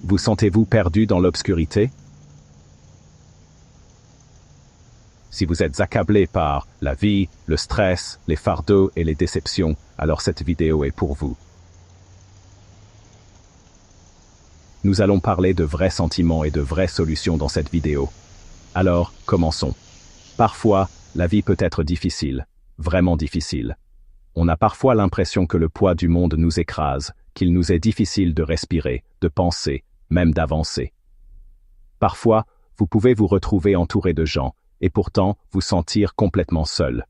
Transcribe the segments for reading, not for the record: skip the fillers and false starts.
Vous sentez-vous perdu dans l'obscurité? Si vous êtes accablé par la vie, le stress, les fardeaux et les déceptions, alors cette vidéo est pour vous. Nous allons parler de vrais sentiments et de vraies solutions dans cette vidéo. Alors, commençons. Parfois, la vie peut être difficile, vraiment difficile. On a parfois l'impression que le poids du monde nous écrase, qu'il nous est difficile de respirer, de penser, même d'avancer. Parfois, vous pouvez vous retrouver entouré de gens, et pourtant vous sentir complètement seul.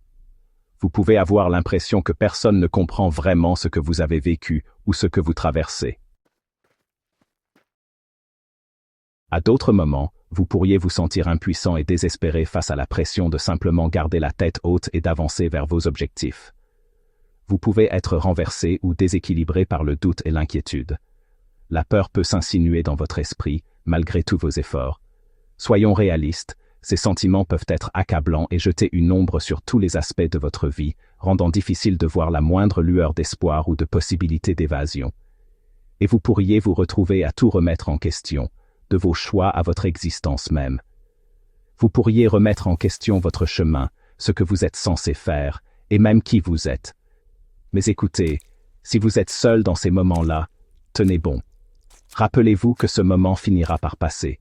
Vous pouvez avoir l'impression que personne ne comprend vraiment ce que vous avez vécu ou ce que vous traversez. À d'autres moments, vous pourriez vous sentir impuissant et désespéré face à la pression de simplement garder la tête haute et d'avancer vers vos objectifs. Vous pouvez être renversé ou déséquilibré par le doute et l'inquiétude. La peur peut s'insinuer dans votre esprit, malgré tous vos efforts. Soyons réalistes, ces sentiments peuvent être accablants et jeter une ombre sur tous les aspects de votre vie, rendant difficile de voir la moindre lueur d'espoir ou de possibilité d'évasion. Et vous pourriez vous retrouver à tout remettre en question, de vos choix à votre existence même. Vous pourriez remettre en question votre chemin, ce que vous êtes censé faire, et même qui vous êtes. Mais écoutez, si vous êtes seul dans ces moments-là, tenez bon. Rappelez-vous que ce moment finira par passer.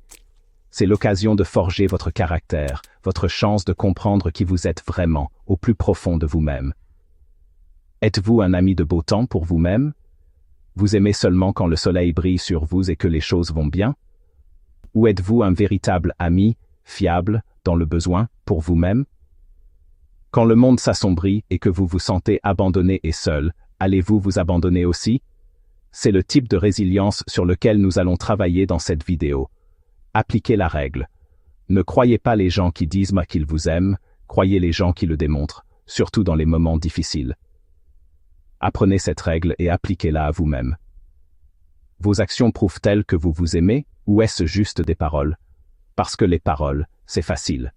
C'est l'occasion de forger votre caractère, votre chance de comprendre qui vous êtes vraiment, au plus profond de vous-même. Êtes-vous un ami de beau temps pour vous-même? Vous aimez seulement quand le soleil brille sur vous et que les choses vont bien? Ou êtes-vous un véritable ami, fiable, dans le besoin, pour vous-même? Quand le monde s'assombrit et que vous vous sentez abandonné et seul, allez-vous vous abandonner aussi? C'est le type de résilience sur lequel nous allons travailler dans cette vidéo. Appliquez la règle. Ne croyez pas les gens qui disent qu'ils vous aiment, croyez les gens qui le démontrent, surtout dans les moments difficiles. Apprenez cette règle et appliquez-la à vous-même. Vos actions prouvent-elles que vous vous aimez, ou est-ce juste des paroles? Parce que les paroles, c'est facile.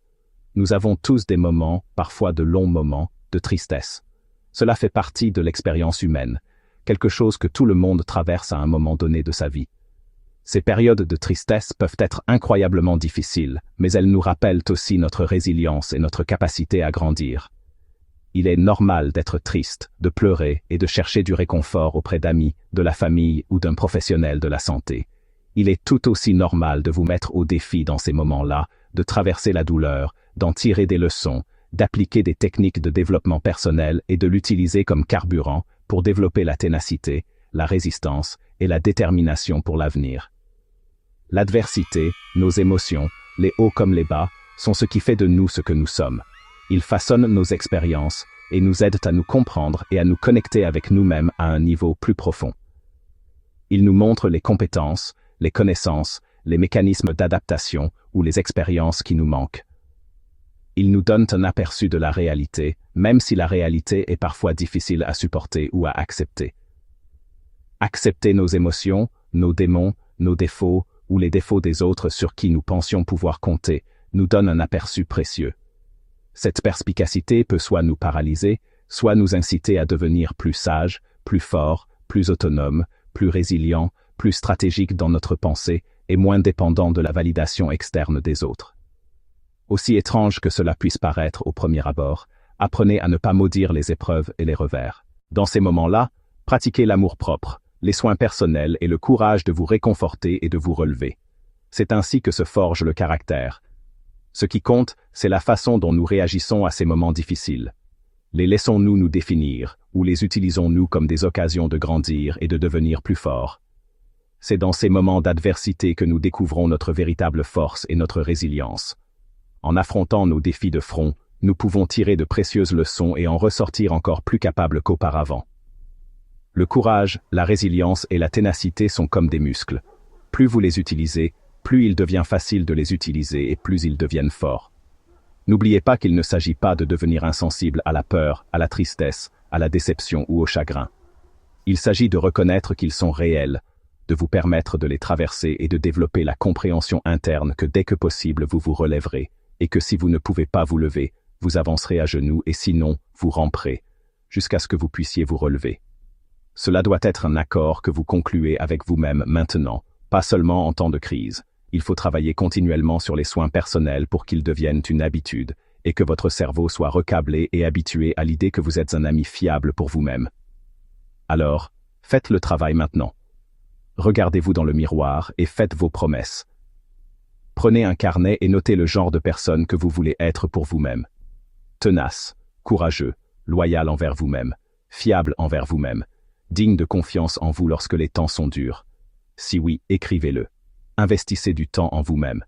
Nous avons tous des moments, parfois de longs moments, de tristesse. Cela fait partie de l'expérience humaine, quelque chose que tout le monde traverse à un moment donné de sa vie. Ces périodes de tristesse peuvent être incroyablement difficiles, mais elles nous rappellent aussi notre résilience et notre capacité à grandir. Il est normal d'être triste, de pleurer et de chercher du réconfort auprès d'amis, de la famille ou d'un professionnel de la santé. Il est tout aussi normal de vous mettre au défi dans ces moments-là, de traverser la douleur, d'en tirer des leçons, d'appliquer des techniques de développement personnel et de l'utiliser comme carburant pour développer la ténacité, la résistance et la détermination pour l'avenir. L'adversité, nos émotions, les hauts comme les bas, sont ce qui fait de nous ce que nous sommes. Ils façonnent nos expériences et nous aident à nous comprendre et à nous connecter avec nous-mêmes à un niveau plus profond. Ils nous montrent les compétences, les connaissances, les mécanismes d'adaptation ou les expériences qui nous manquent. Ils nous donnent un aperçu de la réalité, même si la réalité est parfois difficile à supporter ou à accepter. Accepter nos émotions, nos démons, nos défauts ou les défauts des autres sur qui nous pensions pouvoir compter, nous donne un aperçu précieux. Cette perspicacité peut soit nous paralyser, soit nous inciter à devenir plus sages, plus forts, plus autonomes, plus résilients, plus stratégiques dans notre pensée et moins dépendants de la validation externe des autres. Aussi étrange que cela puisse paraître au premier abord, apprenez à ne pas maudire les épreuves et les revers. Dans ces moments-là, pratiquez l'amour-propre, les soins personnels et le courage de vous réconforter et de vous relever. C'est ainsi que se forge le caractère. Ce qui compte, c'est la façon dont nous réagissons à ces moments difficiles. Les laissons-nous nous définir, ou les utilisons-nous comme des occasions de grandir et de devenir plus forts? C'est dans ces moments d'adversité que nous découvrons notre véritable force et notre résilience. En affrontant nos défis de front, nous pouvons tirer de précieuses leçons et en ressortir encore plus capables qu'auparavant. Le courage, la résilience et la ténacité sont comme des muscles. Plus vous les utilisez, plus il devient facile de les utiliser et plus ils deviennent forts. N'oubliez pas qu'il ne s'agit pas de devenir insensible à la peur, à la tristesse, à la déception ou au chagrin. Il s'agit de reconnaître qu'ils sont réels, de vous permettre de les traverser et de développer la compréhension interne que dès que possible vous vous relèverez, et que si vous ne pouvez pas vous lever, vous avancerez à genoux et sinon, vous ramperez, jusqu'à ce que vous puissiez vous relever. Cela doit être un accord que vous concluez avec vous-même maintenant, pas seulement en temps de crise. Il faut travailler continuellement sur les soins personnels pour qu'ils deviennent une habitude, et que votre cerveau soit recablé et habitué à l'idée que vous êtes un ami fiable pour vous-même. Alors, faites le travail maintenant. Regardez-vous dans le miroir et faites vos promesses. Prenez un carnet et notez le genre de personne que vous voulez être pour vous-même. Tenace, courageux, loyal envers vous-même, fiable envers vous-même, digne de confiance en vous lorsque les temps sont durs. Si oui, écrivez-le. Investissez du temps en vous-même.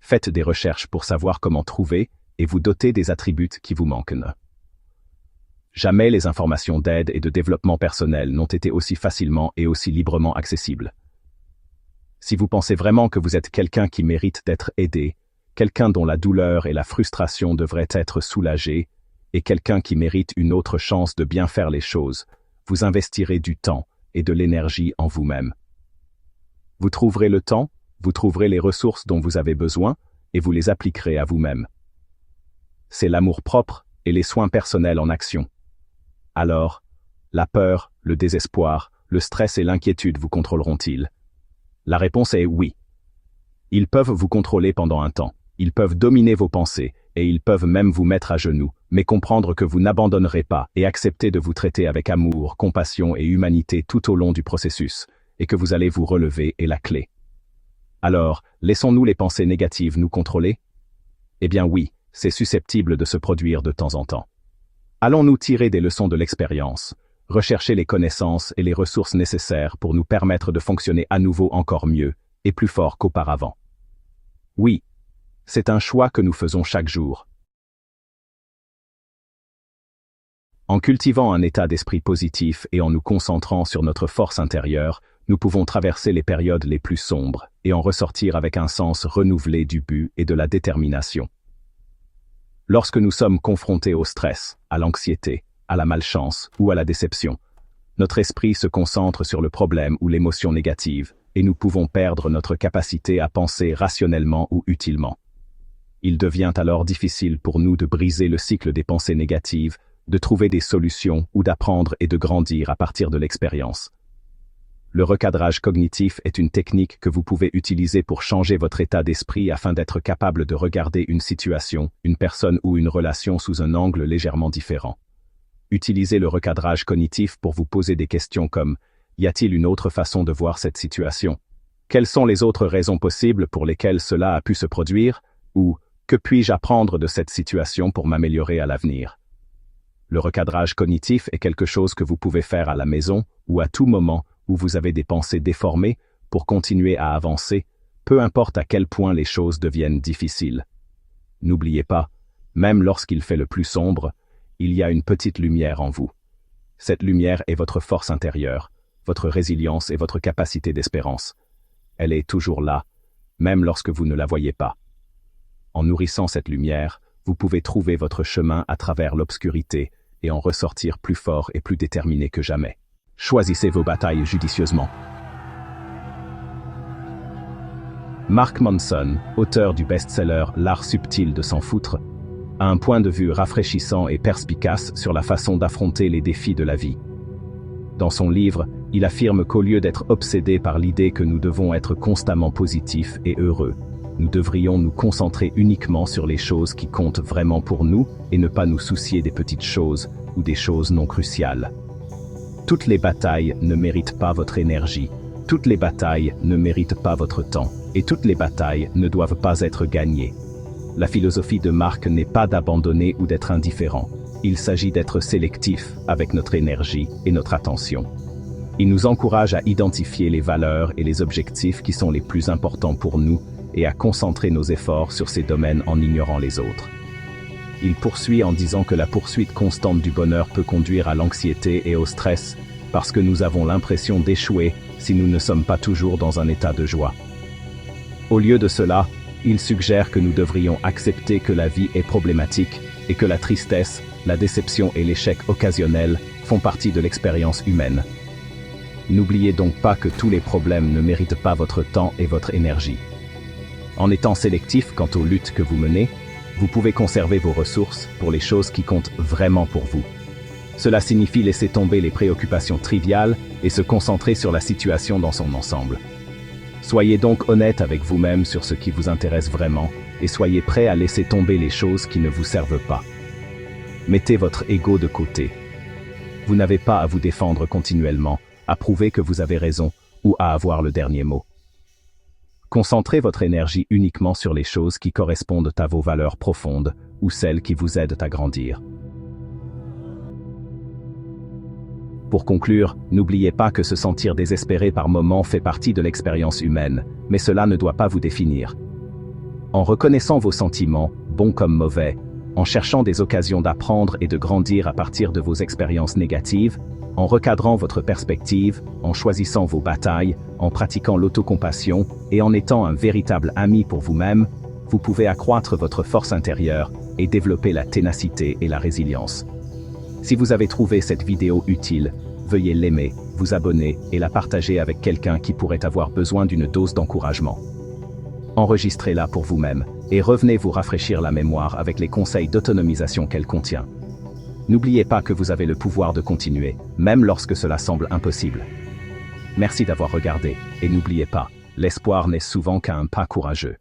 Faites des recherches pour savoir comment trouver et vous doter des attributs qui vous manquent. Jamais les informations d'aide et de développement personnel n'ont été aussi facilement et aussi librement accessibles. Si vous pensez vraiment que vous êtes quelqu'un qui mérite d'être aidé, quelqu'un dont la douleur et la frustration devraient être soulagées, et quelqu'un qui mérite une autre chance de bien faire les choses, vous investirez du temps et de l'énergie en vous-même. Vous trouverez le temps, vous trouverez les ressources dont vous avez besoin, et vous les appliquerez à vous-même. C'est l'amour-propre et les soins personnels en action. Alors, la peur, le désespoir, le stress et l'inquiétude vous contrôleront-ils? La réponse est oui. Ils peuvent vous contrôler pendant un temps, ils peuvent dominer vos pensées, et ils peuvent même vous mettre à genoux, mais comprendre que vous n'abandonnerez pas et accepter de vous traiter avec amour, compassion et humanité tout au long du processus, et que vous allez vous relever est la clé. Alors, laissons-nous les pensées négatives nous contrôler? Eh bien oui, c'est susceptible de se produire de temps en temps. Allons-nous tirer des leçons de l'expérience, rechercher les connaissances et les ressources nécessaires pour nous permettre de fonctionner à nouveau encore mieux et plus fort qu'auparavant? Oui, c'est un choix que nous faisons chaque jour. En cultivant un état d'esprit positif et en nous concentrant sur notre force intérieure, nous pouvons traverser les périodes les plus sombres et en ressortir avec un sens renouvelé du but et de la détermination. Lorsque nous sommes confrontés au stress, à l'anxiété, à la malchance ou à la déception, notre esprit se concentre sur le problème ou l'émotion négative et nous pouvons perdre notre capacité à penser rationnellement ou utilement. Il devient alors difficile pour nous de briser le cycle des pensées négatives, de trouver des solutions ou d'apprendre et de grandir à partir de l'expérience. Le recadrage cognitif est une technique que vous pouvez utiliser pour changer votre état d'esprit afin d'être capable de regarder une situation, une personne ou une relation sous un angle légèrement différent. Utilisez le recadrage cognitif pour vous poser des questions comme « Y a-t-il une autre façon de voir cette situation? Quelles sont les autres raisons possibles pour lesquelles cela a pu se produire? Ou « Que puis-je apprendre de cette situation pour m'améliorer à l'avenir ?» Le recadrage cognitif est quelque chose que vous pouvez faire à la maison ou à tout moment où vous avez des pensées déformées pour continuer à avancer, peu importe à quel point les choses deviennent difficiles. N'oubliez pas, même lorsqu'il fait le plus sombre, il y a une petite lumière en vous. Cette lumière est votre force intérieure, votre résilience et votre capacité d'espérance. Elle est toujours là, même lorsque vous ne la voyez pas. En nourrissant cette lumière, vous pouvez trouver votre chemin à travers l'obscurité et en ressortir plus fort et plus déterminé que jamais. Choisissez vos batailles judicieusement. Mark Manson, auteur du best-seller L'art subtil de s'en foutre, a un point de vue rafraîchissant et perspicace sur la façon d'affronter les défis de la vie. Dans son livre, il affirme qu'au lieu d'être obsédé par l'idée que nous devons être constamment positifs et heureux, nous devrions nous concentrer uniquement sur les choses qui comptent vraiment pour nous et ne pas nous soucier des petites choses ou des choses non cruciales. Toutes les batailles ne méritent pas votre énergie, toutes les batailles ne méritent pas votre temps, et toutes les batailles ne doivent pas être gagnées. La philosophie de Mark n'est pas d'abandonner ou d'être indifférent. Il s'agit d'être sélectif avec notre énergie et notre attention. Il nous encourage à identifier les valeurs et les objectifs qui sont les plus importants pour nous et à concentrer nos efforts sur ces domaines en ignorant les autres. Il poursuit en disant que la poursuite constante du bonheur peut conduire à l'anxiété et au stress parce que nous avons l'impression d'échouer si nous ne sommes pas toujours dans un état de joie. Au lieu de cela, il suggère que nous devrions accepter que la vie est problématique et que la tristesse, la déception et l'échec occasionnel font partie de l'expérience humaine. N'oubliez donc pas que tous les problèmes ne méritent pas votre temps et votre énergie. En étant sélectif quant aux luttes que vous menez, vous pouvez conserver vos ressources pour les choses qui comptent vraiment pour vous. Cela signifie laisser tomber les préoccupations triviales et se concentrer sur la situation dans son ensemble. Soyez donc honnête avec vous-même sur ce qui vous intéresse vraiment, et soyez prêt à laisser tomber les choses qui ne vous servent pas. Mettez votre ego de côté. Vous n'avez pas à vous défendre continuellement, à prouver que vous avez raison, ou à avoir le dernier mot. Concentrez votre énergie uniquement sur les choses qui correspondent à vos valeurs profondes, ou celles qui vous aident à grandir. Pour conclure, n'oubliez pas que se sentir désespéré par moments fait partie de l'expérience humaine, mais cela ne doit pas vous définir. En reconnaissant vos sentiments, bons comme mauvais, en cherchant des occasions d'apprendre et de grandir à partir de vos expériences négatives, en recadrant votre perspective, en choisissant vos batailles, en pratiquant l'autocompassion et en étant un véritable ami pour vous-même, vous pouvez accroître votre force intérieure et développer la ténacité et la résilience. Si vous avez trouvé cette vidéo utile, veuillez l'aimer, vous abonner et la partager avec quelqu'un qui pourrait avoir besoin d'une dose d'encouragement. Enregistrez-la pour vous-même et revenez vous rafraîchir la mémoire avec les conseils d'autonomisation qu'elle contient. N'oubliez pas que vous avez le pouvoir de continuer, même lorsque cela semble impossible. Merci d'avoir regardé, et n'oubliez pas, l'espoir n'est souvent qu'un pas courageux.